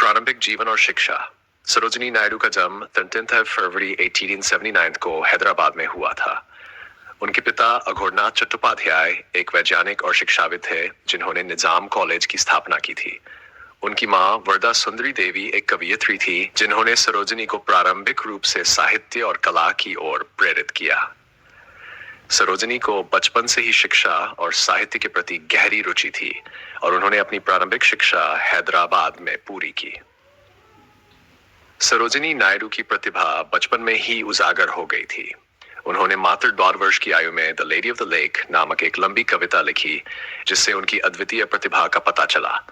प्रारंभिक जीवन और शिक्षा। सरोजिनी नायडू का जन्म 13 फरवरी 1879 को हैदराबाद में हुआ था। उनके पिता अघोरनाथ चट्टोपाध्याय एक वैज्ञानिक और शिक्षाविद थे जिन्होंने निजाम कॉलेज की स्थापना की थी। उनकी मां वरदा सुंदरी देवी एक कवयित्री थी जिन्होंने सरोजिनी को प्रारंभिक रूप से साहित्य और कला की ओर प्रेरित किया। सरोजिनी को बचपन से ही शिक्षा और साहित्य के प्रति गहरी रुचि थी और उन्होंने अपनी प्रारंभिक शिक्षा हैदराबाद में पूरी की। सरोजिनी नायडू की प्रतिभा बचपन में ही उजागर हो गई थी। उन्होंने मात्र 12 वर्ष की आयु में the lady of the lake नामक एक लंबी कविता लिखी जिससे उनकी अद्वितीय प्रतिभा का पता चला।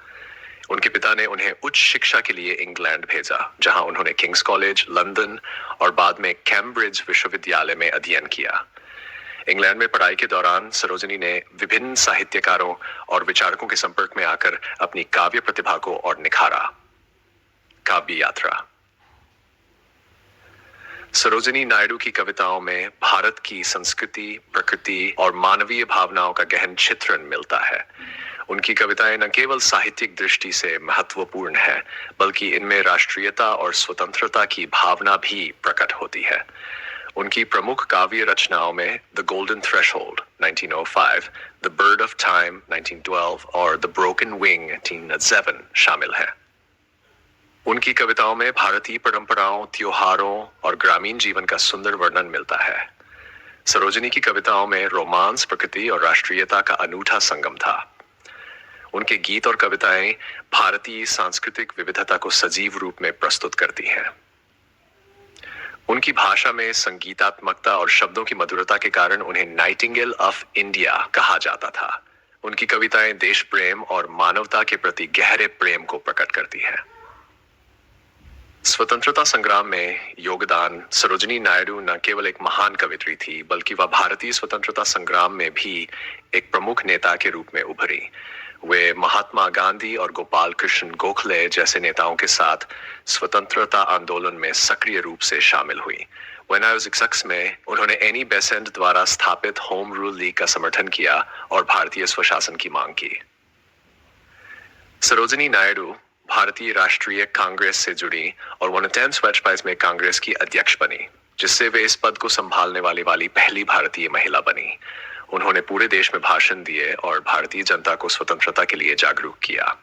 उनके पिता ने उन्हें उच्च शिक्षा के लिए इंग्लैंड भेजा, जहां उन्होंने किंग्स कॉलेज, लंदन और बाद में कैम्ब्रिज विश्वविद्यालय में अध्ययन किया। इंग्लैंड में पढ़ाई के दौरान सरोजिनी ने विभिन्न साहित्यकारों और विचारकों के संपर्क में आकर अपनी काव्य प्रतिभा को और निखारा। काव्य यात्रा। सरोजिनी नायडू की कविताओं में भारत की संस्कृति, प्रकृति और मानवीय भावनाओं का गहन चित्रण मिलता है। उनकी कविताएं न केवल साहित्यिक दृष्टि से महत्वपूर्ण है, बल्कि इनमें राष्ट्रीयता और स्वतंत्रता की भावना भी प्रकट होती है। उनकी प्रमुख काव्य रचनाओं में the golden threshold 1905, the bird of time 1912 और द ब्रोकन विंग 1907 शामिल है। उनकी कविताओं में भारतीय परंपराओं, त्योहारों और ग्रामीण जीवन का सुंदर वर्णन मिलता है। सरोजिनी की कविताओं में रोमांस, प्रकृति और राष्ट्रीयता का अनूठा संगम था। उनके गीत और कविताएं भारतीय सांस्कृतिक विविधता को सजीव रूप में प्रस्तुत करती हैं। उनकी भाषा में संगीतात्मकता और शब्दों की मधुरता के कारण उन्हें नाइटिंगेल ऑफ इंडिया कहा जाता था। उनकी कविताएं देश प्रेम और मानवता के प्रति गहरे प्रेम को प्रकट करती हैं। स्वतंत्रता संग्राम में योगदान। सरोजिनी नायडू न केवल एक महान कवयित्री थी, बल्कि वह भारतीय स्वतंत्रता संग्राम में भी एक प्रमुख नेता के रूप में उभरी। वे महात्मा गांधी और गोपाल कृष्ण गोखले जैसे नेताओं के साथ स्वतंत्रता आंदोलन में सक्रिय रूप से शामिल हुई। व्हेन आई वाज 6 में उन्होंने एनी बेसेंट द्वारा स्थापित होम रूल लीग का समर्थन किया और भारतीय स्वशासन की मांग की। सरोजिनी नायडू भारतीय राष्ट्रीय कांग्रेस से जुड़ी और 1925 में कांग्रेस की अध्यक्ष बनी, जिससे वे इस पद को संभालने वाली पहली भारतीय महिला बनी। उन्होंने पूरे देश में भाषण दिए और भारतीय जनता को स्वतंत्रता के लिए जागरूक किया।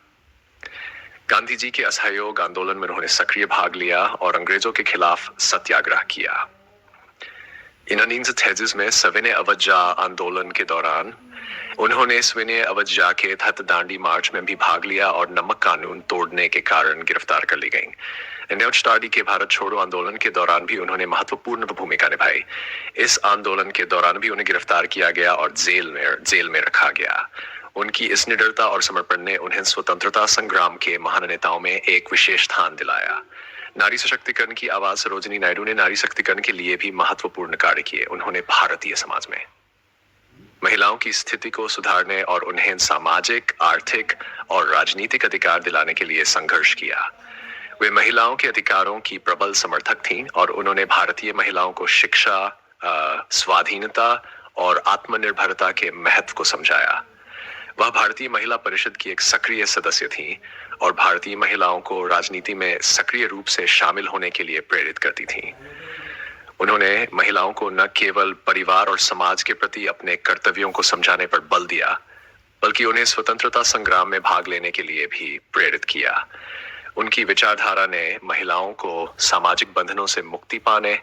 गांधी जी के असहयोग आंदोलन में उन्होंने सक्रिय भाग लिया और अंग्रेजों के खिलाफ सत्याग्रह किया। में सविनय अवज्ञा आंदोलन के दौरान उन्होंने सविनय अवज्ञा के तहत दांडी मार्च में भी भाग लिया और नमक कानून तोड़ने के कारण गिरफ्तार कर ली गईं। इंडिया के भारत छोड़ो आंदोलन के दौरान भी उन्होंने महत्वपूर्ण भूमिका निभाई। इस आंदोलन के दौरान भी उन्हें गिरफ्तार किया गया और जेल में रखा गया। उनकी इस निडरता और समर्पण ने उन्हें स्वतंत्रता संग्राम के महान नेताओं में एक विशेष स्थान दिलाया। नारी सशक्तिकरण की आवाज। सरोजिनी नायडू ने नारी सशक्तिकरण के लिए भी महत्वपूर्ण कार्य किए। उन्होंने भारतीय समाज में महिलाओं की स्थिति को सुधारने और उन्हें सामाजिक, आर्थिक और राजनीतिक अधिकार दिलाने के लिए संघर्ष किया। वे महिलाओं के अधिकारों की प्रबल समर्थक थीं और उन्होंने भारतीय महिलाओं को शिक्षा, स्वाधीनता और आत्मनिर्भरता के महत्व को समझाया। वह भारतीय महिला परिषद की एक सक्रिय सदस्य थीं और भारतीय महिलाओं को राजनीति में सक्रिय रूप से शामिल होने के लिए प्रेरित करती थीं। उन्होंने महिलाओं को न केवल परिवार और समाज के प्रति अपने कर्तव्यों को समझाने पर बल दिया, बल्कि उन्हें स्वतंत्रता संग्राम में भाग लेने के लिए भी प्रेरित किया। उनकी विचारधारा ने महिलाओं को सामाजिक बंधनों से मुक्ति पाने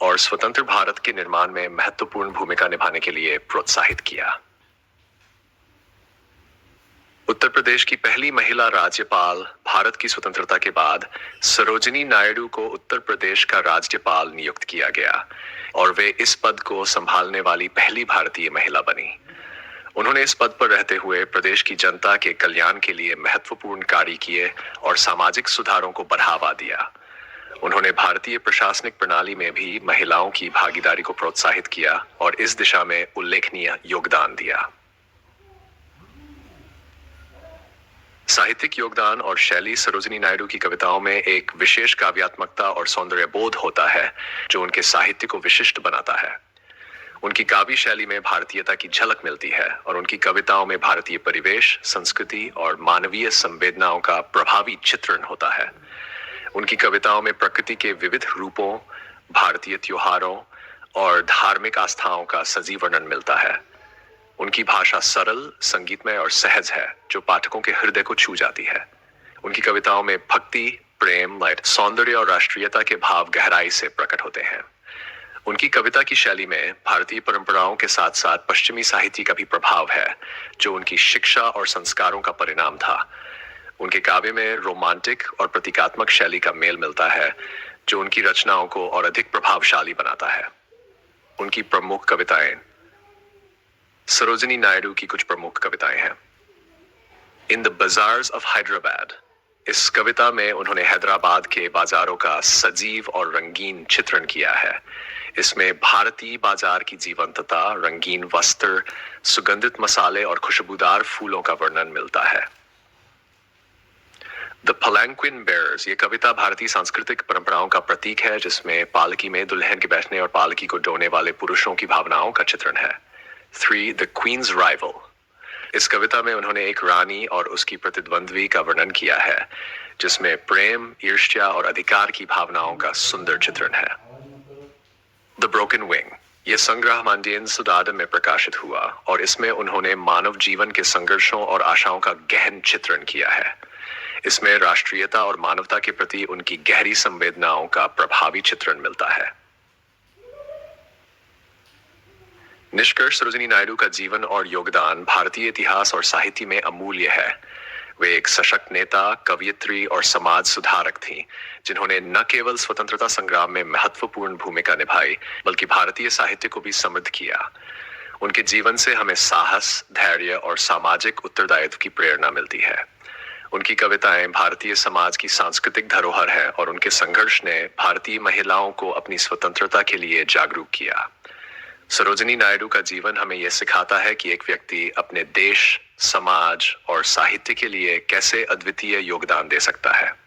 और स्वतंत्र भारत के निर्माण में महत्वपूर्ण भूमिका निभाने के लिए प्रोत्साहित किया। उत्तर प्रदेश की पहली महिला राज्यपाल। भारत की स्वतंत्रता के बाद सरोजिनी नायडू को उत्तर प्रदेश का राज्यपाल नियुक्त किया गया और वे इस पद को संभालने वाली पहली भारतीय महिला बनी। उन्होंने इस पद पर रहते हुए प्रदेश की जनता के कल्याण के लिए महत्वपूर्ण कार्य किए और सामाजिक सुधारों को बढ़ावा दिया। उन्होंने भारतीय प्रशासनिक प्रणाली में भी महिलाओं की भागीदारी को प्रोत्साहित किया और इस दिशा में उल्लेखनीय योगदान दिया। साहित्यिक योगदान और शैली। सरोजिनी नायडू की कविताओं में एक विशेष काव्यात्मकता और सौंदर्य बोध होता है जो उनके साहित्य को विशिष्ट बनाता है। उनकी काव्य शैली में भारतीयता की झलक मिलती है और उनकी कविताओं में भारतीय परिवेश, संस्कृति और मानवीय संवेदनाओं का प्रभावी चित्रण होता है। उनकी कविताओं में प्रकृति के विविध रूपों, भारतीय त्योहारों और धार्मिक आस्थाओं का सजीव वर्णन मिलता है। उनकी भाषा सरल, संगीतमय और सहज है, जो पाठकों के हृदय को छू जाती है। उनकी कविताओं में भक्ति, प्रेम, सौंदर्य और राष्ट्रीयता के भाव गहराई से प्रकट होते हैं। उनकी कविता की शैली में भारतीय परंपराओं के साथ साथ पश्चिमी साहित्य का भी प्रभाव है, जो उनकी शिक्षा और संस्कारों का परिणाम था। उनके काव्य में रोमांटिक और प्रतीकात्मक शैली का मेल मिलता है, जो उनकी रचनाओं को और अधिक प्रभावशाली बनाता है। उनकी प्रमुख कविताएं। सरोजिनी नायडू की कुछ प्रमुख कविताएं हैं। In the bazaars of Hyderabad, इस कविता में उन्होंने हैदराबाद के बाजारों का सजीव और रंगीन चित्रण किया है। इसमें भारतीय बाजार की जीवंतता, रंगीन वस्त्र, सुगंधित मसाले और खुशबूदार फूलों का वर्णन मिलता है। द पलैंक्विन बेयर्स, ये कविता भारतीय सांस्कृतिक परंपराओं का प्रतीक है, जिसमें पालकी में दुल्हन के बैठने और पालकी को ढोने वाले पुरुषों की भावनाओं का चित्रण है। 3. द क्वींस राइवल, इस कविता में उन्होंने एक रानी और उसकी प्रतिद्वंद्वी का वर्णन किया है, जिसमें प्रेम, ईर्ष्या और अधिकार की भावनाओं का सुंदर चित्रण है। द ब्रोकन विंग, यह संग्रह मांडियन सुदादन में प्रकाशित हुआ और इसमें उन्होंने मानव जीवन के संघर्षों और आशाओं का गहन चित्रण किया है। इसमें राष्ट्रीयता और मानवता के प्रति उनकी गहरी संवेदनाओं का प्रभावी चित्रण मिलता है। निष्कर्ष, सरोजिनी नायडू का जीवन और योगदान भारतीय इतिहास और साहित्य में अमूल्य है। वे एक सशक्त नेता, कवयित्री और समाज सुधारक थीं, जिन्होंने न केवल स्वतंत्रता संग्राम में महत्वपूर्ण भूमिका निभाई, बल्कि भारतीय साहित्य को भी समृद्ध किया। उनके जीवन से हमें साहस, धैर्य और सामाजिक उत्तरदायित्व की प्रेरणा मिलती है। उनकी कविताएं भारतीय समाज की सांस्कृतिक धरोहर है और उनके संघर्ष ने भारतीय महिलाओं को अपनी स्वतंत्रता के लिए जागरूक किया। सरोजिनी नायडू का जीवन हमें यह सिखाता है कि एक व्यक्ति अपने देश, समाज और साहित्य के लिए कैसे अद्वितीय योगदान दे सकता है।